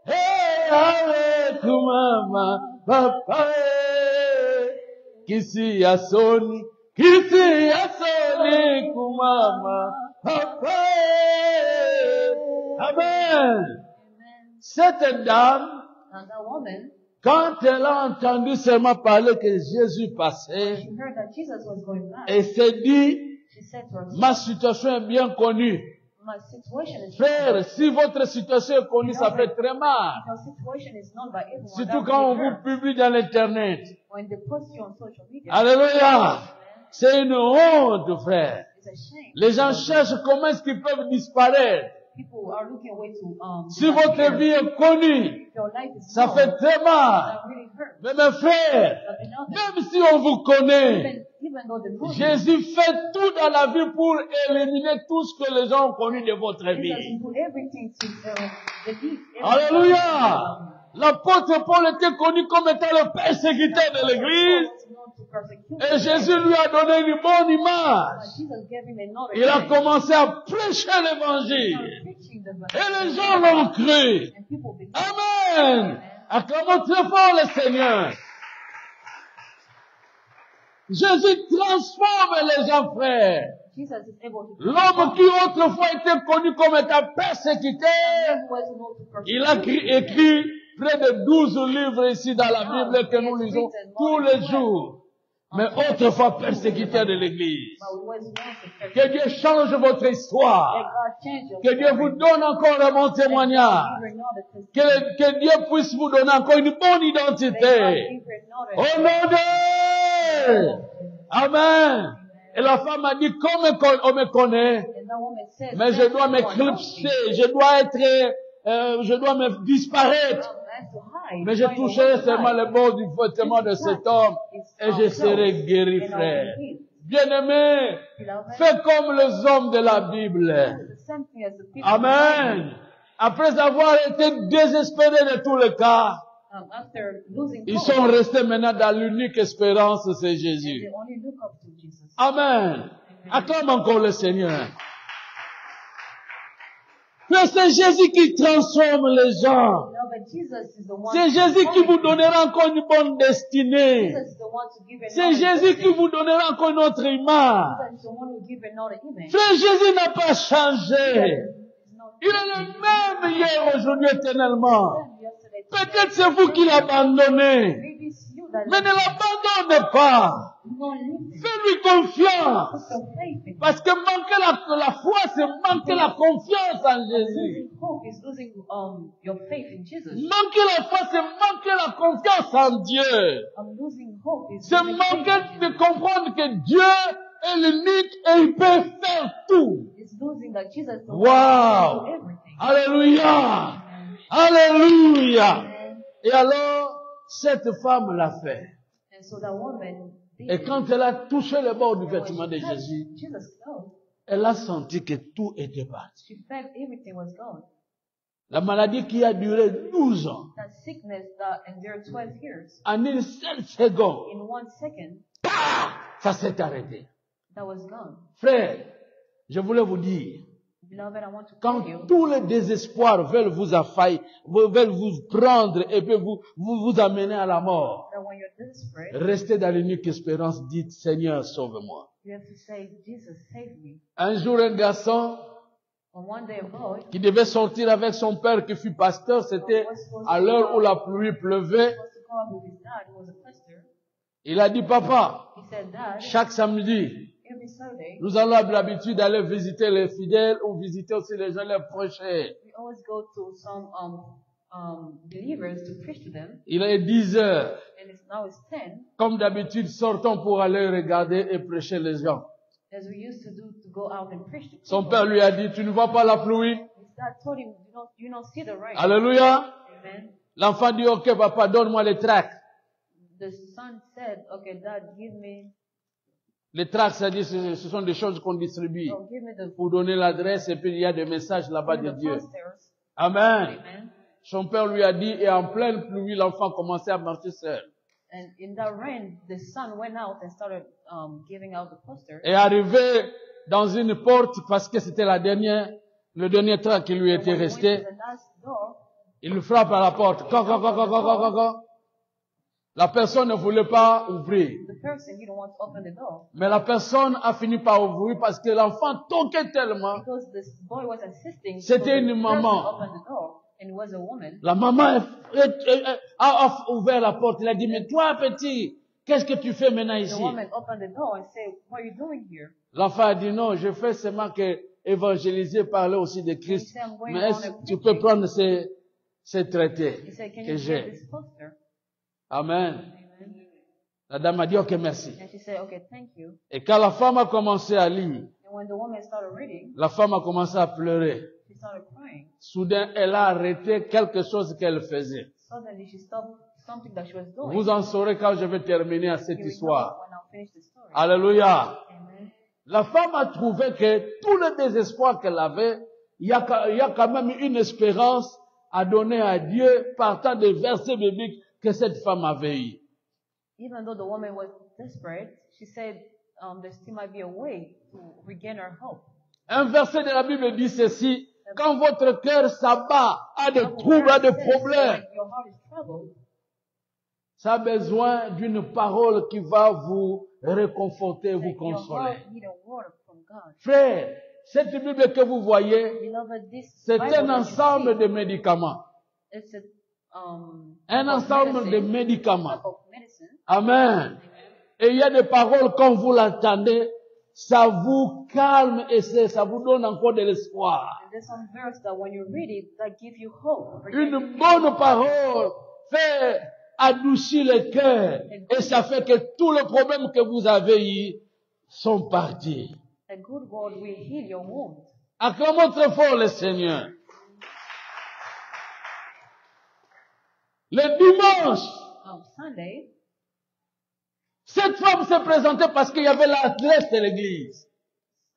Hey, ale kumama papa. Kisi yasoni kumama papa. Amen. Cette dame, And that woman, quand elle a entendu seulement parler que Jésus passait, she heard that Jesus was going back. elle s'est dit, She said to herself, ma situation est bien connue. my situation is Frère, si votre situation est connue, ça fait très mal. Your situation is known by everyone. Surtout that quand on really vous hurts. publie dans l'Internet. When they post you on social media, Alléluia. C'est une honte, frère. it's a shame. Les gens cherchent comment est-ce qu'ils peuvent disparaître. People are looking away to Si votre vie est connue, If your life is ça known, fait très mal. that really hurts. Mais mes frères, But you know that même si on vous connaît, even though the know you, Jésus fait tout dans la vie pour éliminer tout ce que les gens ont connu de votre Jesus vie. will do everything to delete everything. Alléluia. L'apôtre Paul était connu comme étant le persécuteur de l'église. Et Jésus lui a donné une bonne image. Il a commencé à prêcher l'évangile. Et les gens l'ont cru. Amen. Acclamons très fort le Seigneur. Jésus transforme les gens, frères. L'homme qui autrefois était connu comme étant persécuteur, il a écrit près de 12 livres ici dans la Bible que nous lisons tous les jours. Mais autrefois persécuteur de l'église. Que Dieu change votre histoire. Que Dieu vous donne encore un bon témoignage. Que Dieu puisse vous donner encore une bonne identité. Au nom de Amen. Et la femme a dit, comme on me connaît, And that woman said, mais je dois m'éclipser, je dois me disparaître. Mais je toucherai seulement le bord du vêtement de cet homme et je serai guéri, frère. Bien-aimé, fais comme les hommes de la Bible. Amen. Après avoir été désespérés de tous les cas, ils sont restés maintenant dans l'unique espérance, c'est Jésus. Amen. Acclame encore le Seigneur. Mais c'est Jésus qui transforme les gens. C'est Jésus qui vous donnera encore une bonne destinée. C'est Jésus qui vous donnera encore une autre image. Frère, Jésus n'a pas changé. Il est le même hier, aujourd'hui, éternellement. Peut-être c'est vous qui l'abandonnez. Mais ne l'abandonnez pas. Fais-lui confiance. Parce que manquer la foi, c'est manquer la confiance en Jésus. Manquer la foi, c'est manquer la confiance en Dieu. C'est manquer de comprendre que Dieu est l'unique et il peut faire tout. Wow! Alléluia! Alléluia! Et alors, cette femme l'a fait. Et quand elle a touché le bord du vêtement de Jésus, elle a senti que tout était parti. La maladie qui a duré 12 ans, en une seule seconde, ça s'est arrêté. Frère, je voulais vous dire, quand tous les désespoirs veulent vous affailler, veulent vous prendre et puis vous amener à la mort, restez dans l'unique espérance, dites Seigneur, sauve-moi. Un jour, un garçon qui devait sortir avec son père qui fut pasteur, c'était à l'heure où la pluie pleuvait. Il a dit, papa, chaque samedi, nous avons l'habitude d'aller visiter les fidèles ou visiter aussi les gens les prêcheurs. Il est 10 heures. Comme d'habitude, sortons pour aller regarder et prêcher les gens. Son père lui a dit, tu ne vois pas la pluie? Alléluia. L'enfant dit, ok papa, donne-moi les tracts. Les tracts, c'est-à-dire, ce sont des choses qu'on distribue pour donner l'adresse et puis il y a des messages là-bas de Dieu. Amen. Son père lui a dit, et en pleine pluie, l'enfant commençait à marcher seul. Et arrivé dans une porte, parce que c'était le dernier tract qui lui était resté, il frappe à la porte. La personne ne voulait pas ouvrir. Mais la personne a fini par ouvrir parce que l'enfant toquait tellement. C'était une maman. La maman a ouvert la porte. Il a dit, mais toi, petit, qu'est-ce que tu fais maintenant ici? L'enfant a dit, non, je fais seulement que évangéliser, parler aussi de Christ. Mais est-ce que tu peux prendre ces traités que j'ai? Amen. La dame a dit, ok, merci. Et quand la femme a commencé à lire, la femme a commencé à pleurer. Soudain, elle a arrêté quelque chose qu'elle faisait. Vous en saurez quand je vais terminer à cette histoire. Alléluia. La femme a trouvé que tout le désespoir qu'elle avait, il y a quand même une espérance à donner à Dieu partant des versets bibliques que cette femme avait eu. Even though the woman was desperate, she said there still might be a way to regain her hope. Un verset de la Bible dit ceci, quand votre cœur s'abat, a des troubles, a des problèmes, ça a besoin d'une parole qui va vous réconforter, vous consoler. Frère, cette Bible que vous voyez, c'est un ensemble de médicaments. Un ensemble de médicaments. Amen. Et il y a des paroles, quand vous l'entendez, ça vous calme et ça vous donne encore de l'espoir. Une bonne parole fait adoucit le cœur. Et ça fait que tous les problèmes que vous avez eus sont partis. A good God will heal your wounds. Acclamons très fort le Seigneur. Le dimanche, On Sunday, cette femme s'est présentée parce qu'il y avait l'adresse de l'église.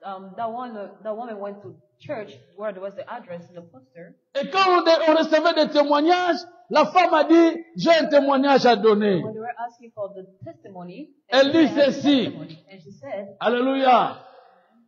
the woman went to church where there was the address in the poster. Et quand on recevait des témoignages, la femme a dit, j'ai un témoignage à donner. When they were asking for the testimony, Elle dit she had a ceci. testimony. And she said, Alléluia.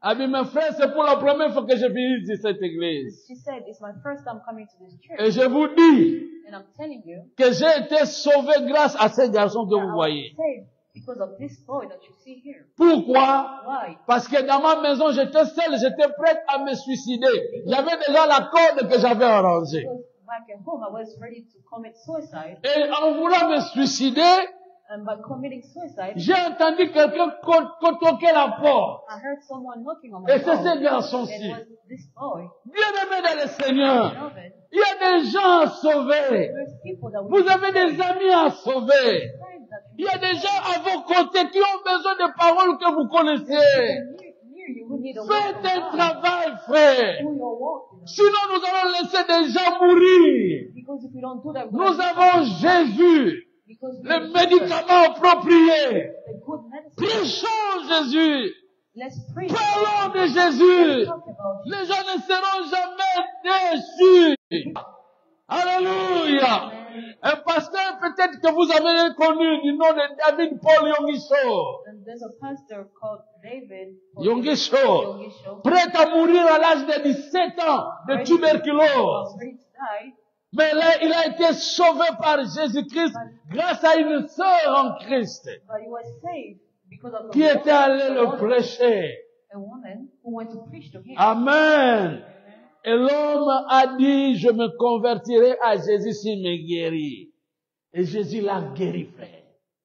Elle dit, mes frères, c'est pour la première fois que je visite cette église. she said, it's my first time coming to this church. Et je vous dis And I'm telling you, que j'ai été sauvé grâce à ces garçons que that vous I was voyez. saved because of this boy that you see here. Pourquoi? Why? Parce que dans ma maison, j'étais seul, j'étais prête à me suicider. J'avais déjà la corde que j'avais arrangée. Because back at home, I was ready to commit suicide. Et en voulant me suicider, And by committing suicide, j'ai entendu quelqu'un toquer la porte. I heard someone knocking on my Et c'est door. ce And it garçon-ci. was this boy. Bien-aimé dans le Seigneur, Beloved, il y a des gens à sauver. there's people that Vous avez des amis à sauver. friends that Il y a des gens à vos côtés qui ont besoin de paroles que vous connaissez. near you who need a word Faites from un God travail, frère. through your walk. Sinon, nous allons laisser des gens mourir. Because if we don't do that, we're Nous gonna- avons Jésus, because we le need médicament approprié. the good medicine. Prêchons Jésus. Let's preach. Parlons de Jésus. Talk about Les gens ne seront jamais déçus. Alléluia. Un pasteur peut-être que vous avez connu du nom de David Paul Yongisho. And there's a pastor called David Yongisho. Yongisho, Prêt à mourir à l'âge de 17 ans de tuberculose. ready to die, Mais là, il a été sauvé par Jésus-Christ grâce à une sœur en Christ but he was saved because of qui était allée le prêcher. a woman who went to preach to him. Amen. Et l'homme a dit, je me convertirai à Jésus s'il me guérit. Et Jésus l'a guéri, frère.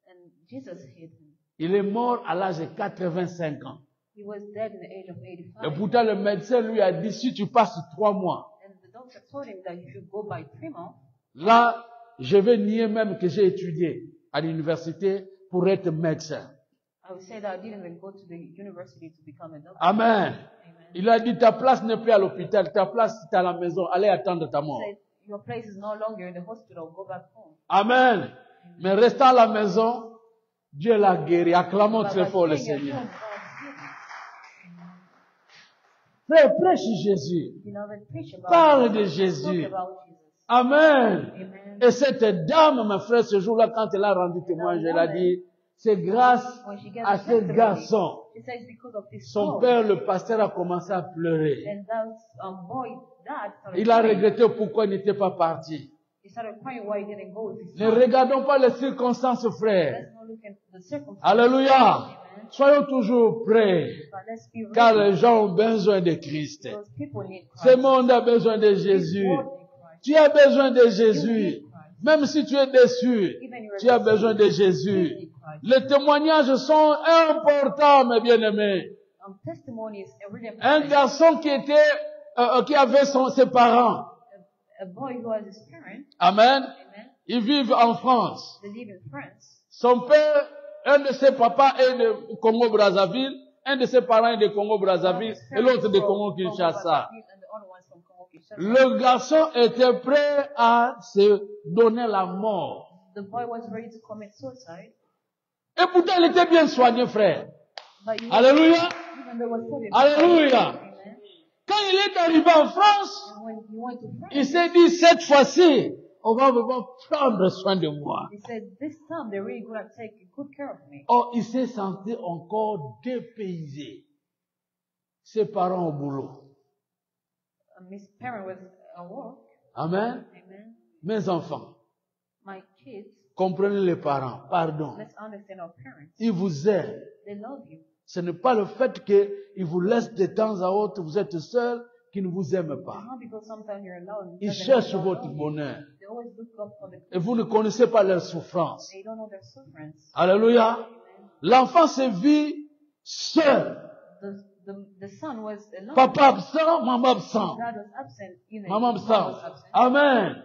And Jesus healed him. Il est mort à l'âge de 85 ans. He was dead in the age of Et 85. pourtant, le médecin lui a dit, si tu passes 3 mois, And the doctor told him that he should go by 3 months. là, je vais nier même que j'ai étudié à l'université pour être médecin. I would say that I didn't even go to the university to become a doctor. Amen. Amen. Il a dit, ta place n'est plus à l'hôpital, ta place c'est à la maison, allez attendre ta mort. He said, your place is no longer in the hospital, go back home. Amen. Mais restant à la maison, Dieu l'a guéri. Acclamons But très by fort le staying at Seigneur. home, God healed him. Frère, prêche Jésus. Beloved, preach about Parle de Jesus. Jésus. Talk about Jesus. Amen. Amen. Et cette dame, mes frères, ce jour-là, quand elle a rendu témoignage, elle a dit, c'est grâce When she gave à the ce testimony, garçon. she says because of this Son boy. père, le pasteur, a commencé à pleurer. And that boy, dad, started Il a crying. regretté pourquoi il n'était pas parti. He started crying why he didn't go with his Ne son. regardons pas les circonstances, frère. Let's not look at the circumstances. Alléluia. Amen. Soyons toujours prêts, But let's be car ready. les gens ont besoin de Christ. Because people need Ce Christ. monde a besoin de This Jésus. world need Christ. Tu as besoin de You Jésus. need Christ. Même si tu es déçu, Even you're tu as besoin de deceived, you Jésus. need Christ. Les témoignages sont importants, mes bien-aimés. Testimony is really Un important. garçon qui avait ses parents. A boy who has his parents, Amen. amen, Ils vivent en France. they live in France. Son père, un de ses papas est de Congo-Brazzaville, un de ses parents est de Congo-Brazzaville et l'autre de Congo-Kinshasa. And the other one's from Congo-Kinshasa. Le garçon était prêt à se donner la mort. The boy was ready to commit suicide, Et pourtant, il était bien soigné, frère. but he Alléluia. even though was studied. Alléluia. Amen. Quand il est arrivé en France, And when he went to France, il s'est dit, cette fois-ci, on va vraiment prendre soin de moi. he said, this time they're really going to take good care of me. Or, il s'est senti encore dépaysé. Ses parents au boulot. His parent was at work. Amen. Amen. Mes enfants, My kids, comprenez les parents. Pardon. let's understand our parents. Ils vous aiment. They love you. Ce n'est pas le fait qu'ils vous laissent de temps à autre, vous êtes seul, qu'ils ne vous aiment pas. Not because sometimes you're alone. Ils Doesn't cherchent mean they don't votre love you. bonheur. They always look up for the Et vous ne connaissez pas leur souffrance. They don't know their sufferance. Alléluia. L'enfant se vit seul. The son was alone. Papa absent, maman absent. Dad was absent. You know, Maman his mom was absent. absent. Amen. Amen.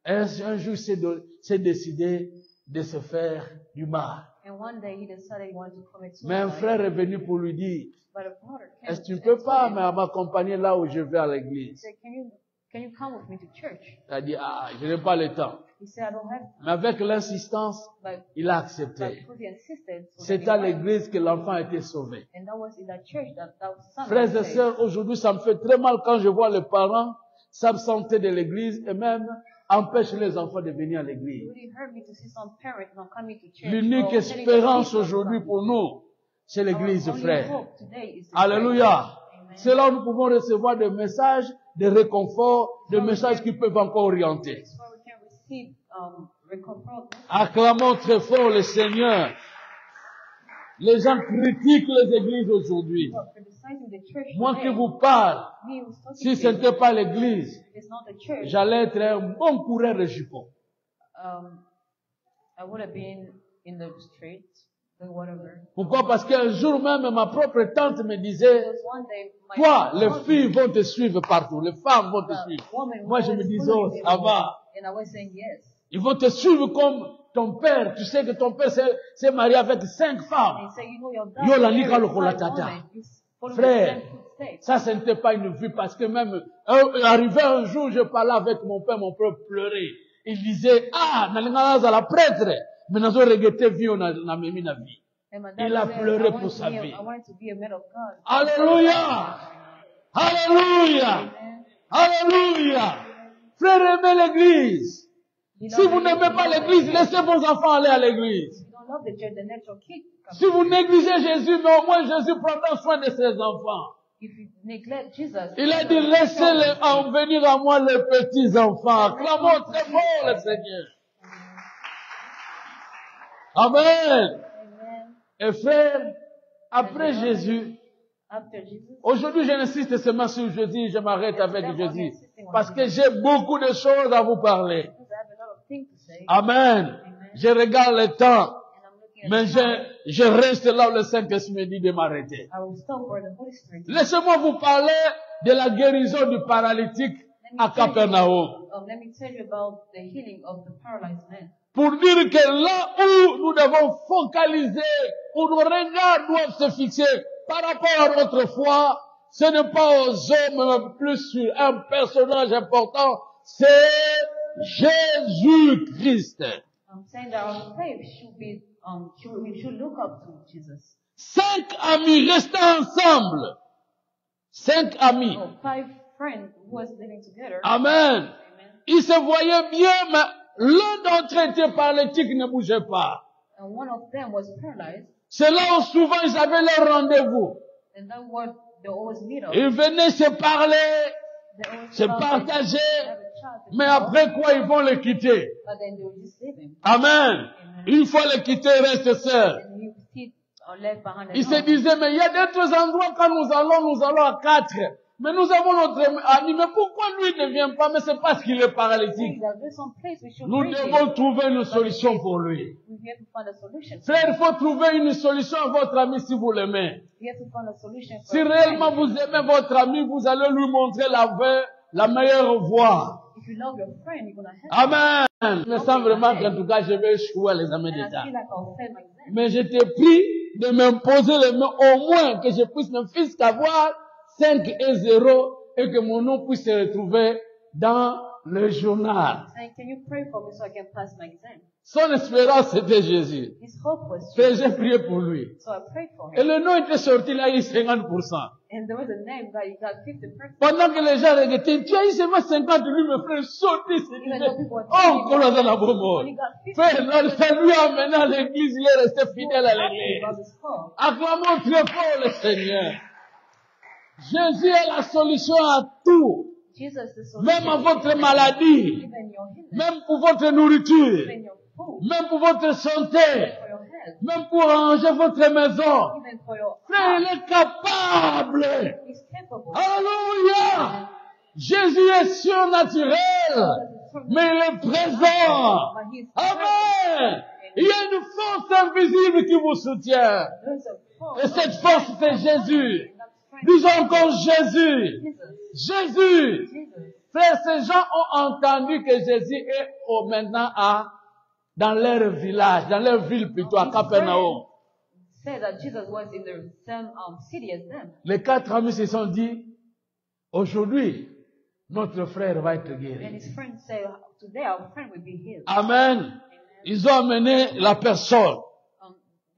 un jour, s'est décidé de se faire du mal. And one day he decided he wanted to commit Mais un suicide. frère est venu pour lui dire, But a brother came est-ce que tu ne and peux told pas him, m'accompagner là où je vais à he l'église? said, can you come with me to church? Il a dit, je n'ai pas le temps. He said, I don't have Mais avec l'insistance, but il a accepté. because he insisted. So C'est then he à went. l'église que l'enfant a été sauvé. And that was in that church that son Frères was et saved. sœurs, aujourd'hui, ça me fait très mal quand je vois les parents s'absenter de l'église et même empêcher les enfants de venir à It l'église. really hurt me to see some parents not coming to church. L'unique or telling their espérance kids not to aujourd'hui come. pour nous, c'est l'église, Our only frère. hope today is the Alléluia. church. Amen. C'est là où nous pouvons recevoir des messages de réconfort, des messages qui peuvent encore orienter. It's where we can receive recompense. Acclamons très fort le Seigneur. Les gens critiquent les églises aujourd'hui. For criticizing the church Moi qui today, vous parle, me who's talking si to ce you, n'était pas l'église, it's not the church. j'allais être un bon coureur de jupons. I would have been in the street, doing whatever. Pourquoi? Parce qu'un jour même, ma propre tante me disait, Because one day, my toi, les husband, filles vont te suivre partout, les femmes vont te suivre. woman Moi, je was me disais, following oh, me ça everywhere. va. And I was saying yes. Ils vont te suivre comme ton père. Tu sais que ton père s'est marié avec 5 And femmes. he said, you know your Yo, dad la married nika lo 5 kola tata. women. You follow the Frère, same footsteps. ça, ce n'était pas une vue parce que même, arrivé un jour, je parlais avec mon père pleurait. Il disait, nalinga la prêtre, mais nazo regretté vie, on a mis la vie. And my dad Il a said, pleuré pour sa vie. I wanted to be a man of God. Alléluia! Alléluia! Alléluia! Frère, aimez l'église. You Si vous n'aimez pas l'église, laissez vos enfants aller à l'église. If you don't love the church, then let your kid come. Si vous négligez Jésus, mais au moins Jésus prendra soin de ses enfants. If you neglect Jesus, Il a dit, laissez-les en venir à moi les petits enfants. Clamons très fort le Seigneur. Amen. Amen. Et frère, après Jésus, After Jesus, aujourd'hui je n'insiste seulement sur Jésus, je m'arrête avec Jésus. Parce que j'ai beaucoup de choses à vous parler. because I have a lot of things to say. Amen. Je regarde le temps. And I'm looking at Mais the time. je reste là où le Saint-Esprit me dit de m'arrêter. I will stop where the Holy Spirit is. Laissez-moi vous parler de la guérison du paralytique à Capernaum. Let me tell you about the healing of the paralyzed man. Pour dire que là où nous devons focaliser, où nos regards doivent se fixer par rapport à notre foi, ce n'est pas aux hommes, mais plus sur un personnage important, c'est Jésus-Christ. I'm saying that our faith should be, we should look up to Jesus. 5 amis restaient ensemble. 5 amis. Oh, 5 friends who was living together. Amen. Amen. Ils se voyaient bien, mais l'un d'entre eux était paralytique, ne bougeait pas. And one of them was paralyzed. C'est là où souvent ils avaient leur rendez-vous. And then what they always meet up. Ils venaient se parler, They always se talk, partager, they have a chat, mais après quoi ils vont le quitter. but then they will just leave him. Amen. Une fois le quitter, ils restent seuls. And he still left behind Ils se alone. disaient, mais il y a d'autres endroits quand nous allons à 4. Mais nous avons notre ami, mais pourquoi lui ne vient pas? Mais c'est parce qu'il est paralytique. There's some place we should Nous bring devons him. trouver une solution pour lui. We have to find a solution. Frère, il faut trouver une solution à votre ami si vous l'aimez. We have to find a solution for Si our réellement friend. vous aimez votre ami, vous allez lui montrer la meilleure voie. If you love your friend, you're gonna help. Amen. Je me sens vraiment qu'en tout cas, je vais échouer à l'examen And I d'État. feel like I'll fail my exam. Mais j'étais pris de m'imposer les mains, au moins que je puisse ne fût qu'avoir 5 et 0 et que mon nom puisse se retrouver dans le journal. Saying, can you pray for me so I can pass my exam? Son espérance, c'était Jésus. His hope was Et Jesus. j'ai prié pour lui. So I prayed for Et him. le nom était sorti là, il y a 50%. And there was a name that he got 50%. Pendant que les gens regrettaient, tu as eu seulement 50, lui, mes frères, sorti, c'est Even though people were oh, telling qu'on a dans la him, bombe. when he got 50%, Frère, ça lui a amené à l'église, il est resté fidèle à happy l'église. about his call. Acclamons très fort le Seigneur. Jésus est la solution à tout. Jesus is the Même à solution. votre maladie. Even your healing. Même pour votre nourriture. Even your food. Même pour votre santé. For your health. Même pour ranger votre maison. Even for your Frère, il est capable. He's capable. Alléluia. Jésus est surnaturel. Mais il est présent. But he's Amen. Il y a une force invisible qui vous soutient. There's a force. Et cette force, c'est Jésus. That's strength. Disons encore Jésus. Jesus. Jésus. Jesus. Frères, ces gens ont entendu que Jésus est maintenant dans leur village, dans leur ville plutôt, à Capernaum. Said that Jesus was in the same city as them. Les 4 amis se sont dit, aujourd'hui, notre frère va être And guéri. his friends say, today our friend will be healed. Amen. Ils ont amené la personne.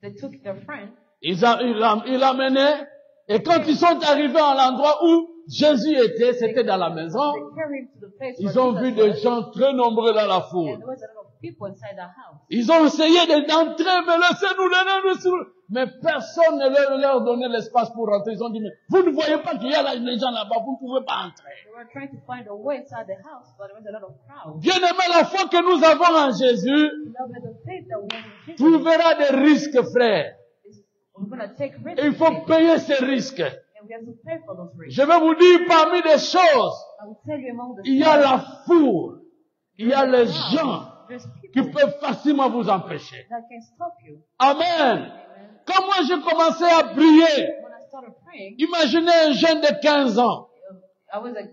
They took their friend. Il l'a amené. Et quand ils sont arrivés à l'endroit où Jésus était, c'était dans la maison. They carried him to the place Ils where ont Jesus vu des was, gens très nombreux dans la and foule. there was a lot of people inside the house. Ils ont essayé d'entrer, mais laissez-nous. Mais personne ne leur donnait l'espace pour rentrer. Ils ont dit, mais vous ne voyez pas qu'il y a là, les gens là-bas, vous ne pouvez pas entrer. They were trying to find a way inside the house, but there was a lot of crowd. Bien aimé, la foi que nous avons en Jésus Beloved, the faith that we have in Jesus trouvera des risques, frères. is we're going to take risks. Et il faut payer ces risques. And we have to pay for those risks. Je vais vous dire, parmi les choses, I will tell you among the il y a things, la foule, il y a les gens there's qui people peuvent facilement vous empêcher. that can stop you. Amen. Quand moi j'ai commencé à prier, When I started praying, imaginez un jeune de 15 ans, I was a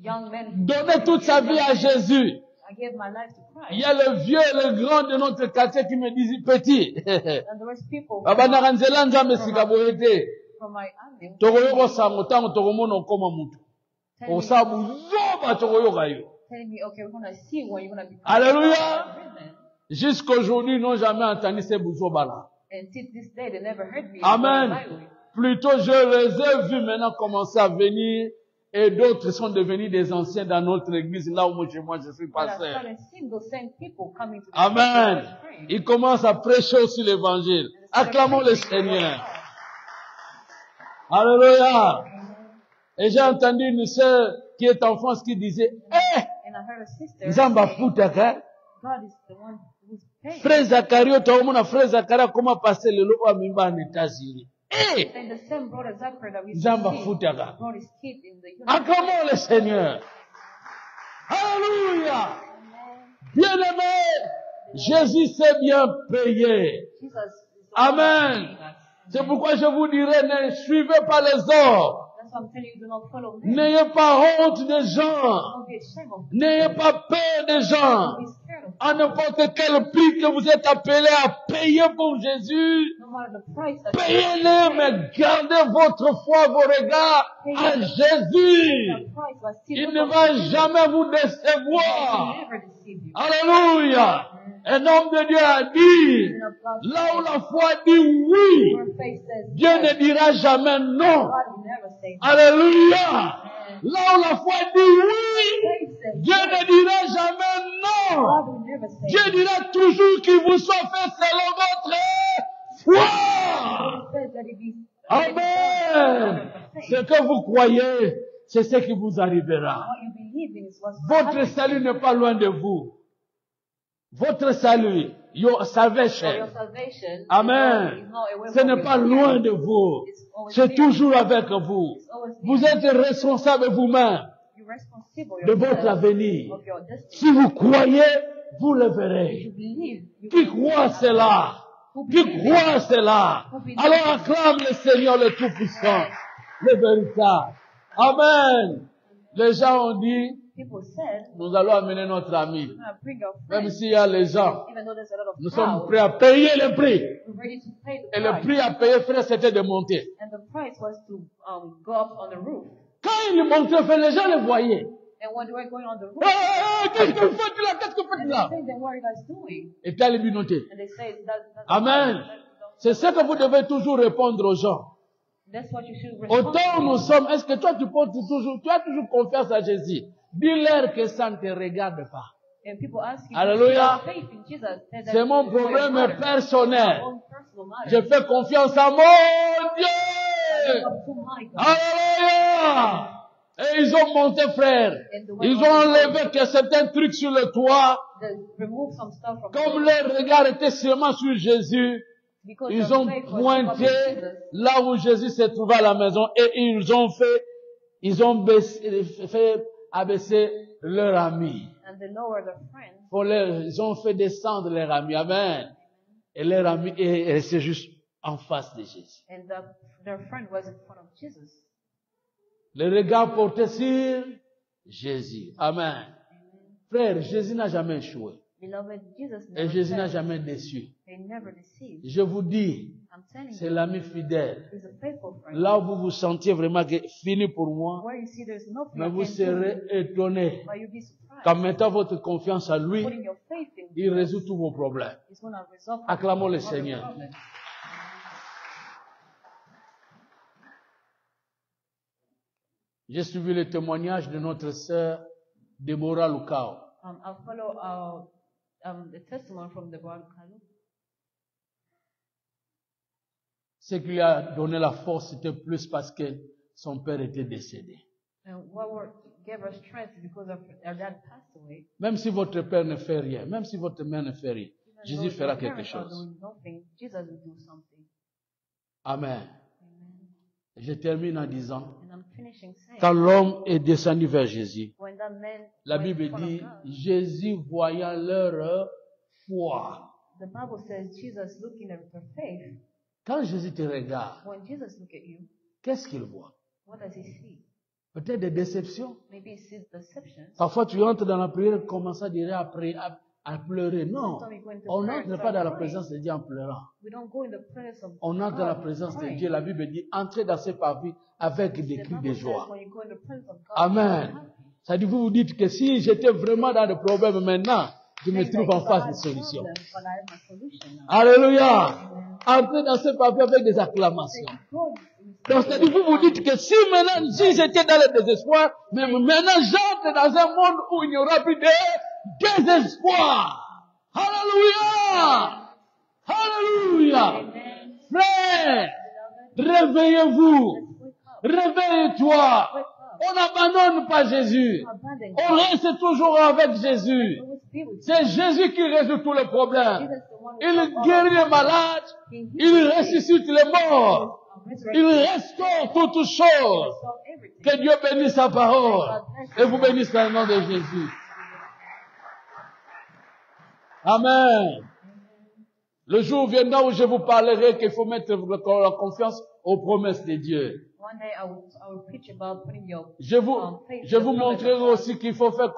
young man. donner toute sa vie à Jésus. I gave my life to Il y Christ. a le vieux et le grand de notre quartier qui me disent, petit, And there was people Baba naranzela nzambe sikaboyete, from my family tokoyoko sango tango tokomona okoma mutu. telling me, Osabu zoba tokoyoka yo. telling me, okay, we're going to see when you're going to be Alléluia. prison. Jusqu'aujourd'hui, ils n'ont jamais entendu ces bouzobas-là. And till this day, they never heard me. Amen. Bible. Plutôt, je les ai vus maintenant commencer à venir et d'autres sont devenus des anciens dans notre église, là où moi je suis But I pasteur. started seeing those same people coming to the Amen. church and praying. Ils commencent à prêcher aussi l'évangile. Acclamons le Seigneur. Alléluia. Et j'ai entendu une sœur qui est en France qui disait, And I heard a sister Nzamba saying, futaka. God is the one who's paying. Frère Zacharie, otaomona frère Zacharie comment passer le lot à mimba en États-Unis. And the same brother Zachary that we Nzamba see, futaka. brought his kid in the United Acclamons le Seigneur. Alléluia. Bien-aimé, Jésus s'est bien payé. Jesus is Amen. paying us. C'est pourquoi je vous dirais, ne suivez pas les ordres. That's why I'm telling you, do not follow me. N'ayez pas honte des gens. Don't be ashamed of me. N'ayez pas peur des gens. Don't be scared of me. À n'importe quel prix que vous êtes appelé à payer pour Jésus, No matter the price that payez-le, mais gardez votre foi, vos regards à Jésus. the price was still Il ne va jamais vous décevoir. never deceive you. Alléluia. Un homme de Dieu a dit, là où la foi dit oui, Your faith says Dieu ne dira jamais non. God will never say no. Alléluia. Là où la foi dit oui, Faith says Dieu ne dira jamais non. God will never say Dieu no. dira toujours qu'il vous soit fait selon votre foi. It says that it is Amen. Ce que vous croyez, c'est ce qui vous arrivera. what you believe in is what's Votre happening. salut n'est pas loin de vous. Votre salut, your salvation, Your salvation Amen. is not away ce from n'est you. pas loin de vous. C'est toujours avec vous. It's always Vous there. êtes responsable vous-même You're responsible de votre yourself avenir. of your destiny. Si vous croyez, vous le You verrez. believe. You Qui believe. croit cela? Qui croit cela? Alors acclame le Seigneur le Tout-Puissant, le véritable. Amen. Les gens ont dit, People said, nous allons amener notre ami. we're going to bring our Même friends, s'il y a les gens, even though there's a lot of nous sommes crowd, prêts à payer le prix. we're ready to pay the Et le price. prix à payer, frère, c'était de monter. And the price was to go up on the roof. Quand il montait, frère, les gens le voyaient. And when they were going on the roof, Qu'est-ce que vous faites là? Qu'est-ce que vous faites and they là? say, then what are you guys doing? Et t'as les noté. And they say, that's Amen. C'est ce que vous devez toujours répondre aux gens. That's what you should respond Autant to. nous sommes, est-ce que toi tu portes toujours, tu as toujours confiance à Jésus? Dis-leur que ça ne te regarde pas. And people ask you, Alléluia. do you have faith in Jesus? Say that C'est mon it's your problème matter. personnel. Your own personal matter. Je fais confiance à mon Dieu. Up to my God. Alléluia. Et ils ont monté, frère. Ils ont enlevé que certains trucs sur le toit. They remove some stuff from Comme the leur regard était seulement sur Jésus, because ils their ont faith was pointé upon Jesus. là où Jésus se trouvait à la maison et ils ont fait abaisser leur ami. And they lower their friends. Ils ont fait descendre leur ami. Amen. Et leur ami est resté juste en face de Jésus. And their friend was in front of Jesus. Le regard porté sur Jésus. Amen. Frère, Jésus n'a jamais échoué. Beloved, Jesus Et never Jésus n'a failed. jamais déçu. He never deceived. Je vous dis, I'm telling c'est you, l'ami fidèle. he's a faithful friend. Là où vous vous sentiez vraiment que fini pour moi, Where you see there's nothing mais I vous can do, serez étonné but you'll be surprised. qu'en mettant votre confiance en lui, Putting your faith in il Jesus, résout tous vos problèmes. he's going to resolve Acclamons le all your Seigneur. problems. J'ai suivi le témoignage de notre sœur Deborah Lukao. I'll follow the testimony from the Lord Kalu. Ce qui lui a donné la force, c'était plus parce que son père était décédé. And gave us strength because our dad passed away. Même si votre père ne fait rien, même si votre mère ne fait rien, Even Jésus though fera your quelque parents are chose. doing nothing, Jesus will do something. Amen. Amen. Je termine en disant, And I'm finishing saying, quand l'homme est descendu vers Jésus, when that man la went in Bible front of dit, God, Jésus voyant leur foi. the Bible says Jesus looking at their faith. Quand Jésus te regarde, When Jesus look at you, qu'est-ce qu'il voit? what does he see? Peut-être des déceptions. Maybe he sees deceptions. Parfois, tu entres dans la prière et commences à dire à pleurer. Non, Sometimes you go into on prayer and n'entre start pas dans la crying. présence de Dieu en pleurant. We don't go in the presence of On entre dans la God présence de crying. Dieu. La Bible dit, entrez dans ses parvis avec des The cris Bible de says joie. when you go in the presence of God, Amen. you're happy. Ça dit, vous vous dites que si j'étais vraiment dans des problèmes maintenant, je me Means that trouve en if I face had de solutions. problems, but I have my solution now. Alléluia. Entrez dans ses parvis avec des acclamations. God Donc, ça dit, vous vous dites que si maintenant, si j'étais dans le désespoir, mais maintenant j'entre dans un monde où il n'y aura plus de désespoir. Alléluia. Alléluia. Frère, réveillez-vous. Réveille-toi. On n'abandonne pas Jésus. On reste toujours avec Jésus. C'est Jésus qui résout tous les problèmes. Il guérit les malades. Il ressuscite les morts. Il restaure toutes choses. Que Dieu bénisse sa parole. Et vous bénisse dans le nom de Jésus. Amen. Le jour viendra où je vous parlerai qu'il faut mettre la confiance aux promesses de Dieu. One day I will preach about putting your Je vous montrerai aussi qu'il faut faire